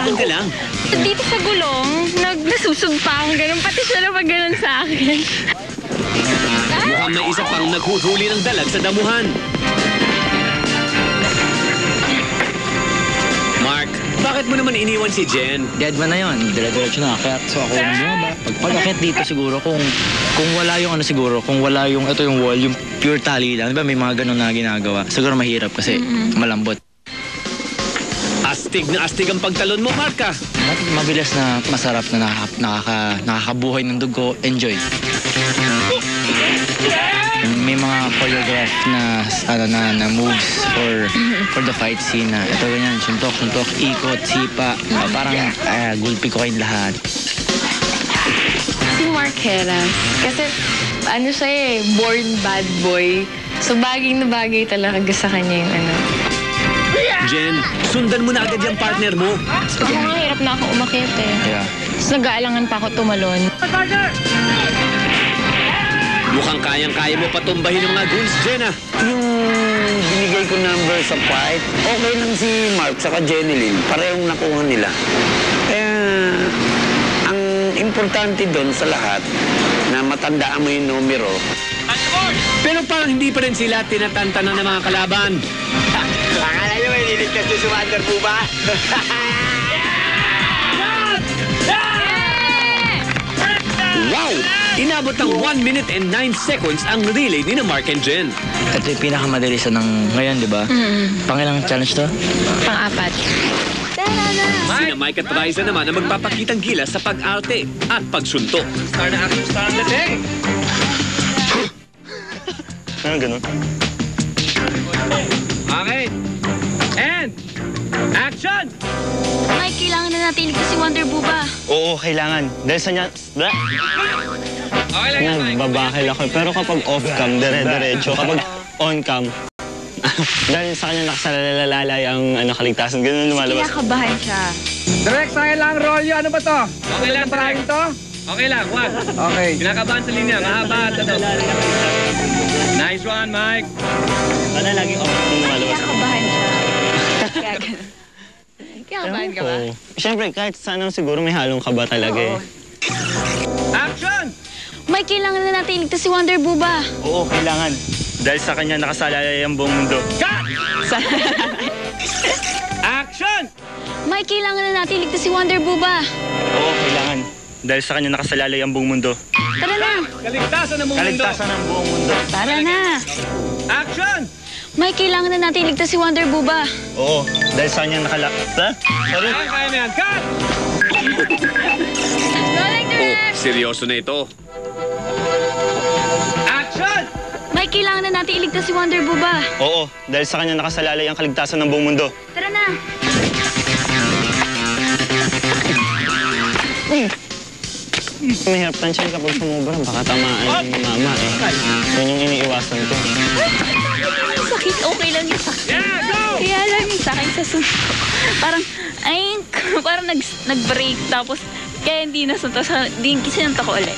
Dahan ka lang. Dito sa gulong, nasusugpa akong ganun. Pati siya na pag-ganun sa akin. Mukhang may isa pang naghuhuli ng dalag sa damuhan. Mark, bakit mo naman iniwan si Jen? Dead man na yun, dire-diretso na akit. So ako yung bumaba. Pag-akit dito siguro, kung wala yung ano siguro, kung wala yung, ito yung wall, yung pure tali lang. Diba may mga ganun na ginagawa? Siguro mahirap kasi malambot. Astig na astig ang pagtalon mo, Mark, ah. Mabilis na masarap na nakakabuhay ng dugo. Enjoy. May mga choreograph na moves for the fight scene na ito ganyan, suntok, ikot, sipa. Parang gulpi ko kayong lahat. Si Mark Heras. Kasi ano siya born bad boy. So bagay na bagay talaga sa kanya yung ano. Jen, sundan mo na agad yung partner mo. Ako nga hirap na ako umakit Yeah. Tapos nag-aalangan pa ako tumalon. Mukhang kayang-kaya mo patumbahin ng mga goons, Jen, ah. Yung binigay ko number sa fight, okay lang si Mark saka Jenilyn. Parehong nakuha nila. Kaya ang importante doon sa lahat na matandaan mo yung numero. Pero parang hindi pa rin sila tinatantanan ng mga kalaban. Akala nyo may niligtas nyo sa Wonder po ba? Wow! Inabot ng 1 minute and 9 seconds ang relay ni na Mark and Jen. Ito yung pinakamadali sa ng ngayon, di ba? Pangilang challenge to? Pang-apat. Sina Mike at Raisa naman ang magpapakitang gilas sa pag-arte at pagsuntok. Star na dating! Ano ganun? Okay. And action! Mike, kailangan na natin iligtas si Wonder Buba. Oo, kailangan. Dahil sa niya... Okay lang yan, Nagbabakil ako. Pero kapag off-cam, dire-diretso. Kapag on-cam, dahil sa kanya nakasalalay ang kaligtasan. Ganun lumalabas. Kinakabahan siya. Direct, sa'yo lang, Rolyo. Ano ba to? Okay lang, Parang to? Okay lang, wag. Okay. Kinakabahan sa linya, mahaba at ano. Nice one, Mike. Wala, laging off-cam lumalabas. Kinakabahan siya. Kaya ganun. Kinakabahan ka ba? Oo. Siyempre, kahit saan siguro may halong kaba talaga eh. Action! Mike, kailangan na natin iligtas si Wonder Buba. Oo, kailangan. Dahil sa kanya nakasalalay ang buong mundo. Action! Mike, kailangan na natin iligtas si Wonder Buba. Oo, kailangan. Dahil sa kanya nakasalalay ang buong mundo. Tara na. Kaligtasan ng mundo. Kaligtasan ng buong mundo. Tara na. Action! Mike, kailangan na natin iligtas si Wonder Buba. Oo, dahil sa kanya Sorry? Kaya mo yan. Cut! Rolling direct. Seryoso na ito. Action! Mike, kailangan na natin iligtas si Wonder Buba. Oo, dahil sa kanya nakasalalay ang kaligtasan ng buong mundo. Tara na. Mahirap tansyan kapag sumubra. Baka tamaan ng mama eh. Yun yung iniiwasan ko. Sakit, okay lang yung sakit. Yeah, go! Kaya lang yung sakit sa sunod ko. Parang nag-break tapos kaya hindi nasunta. Hindi sinunta ko ulit.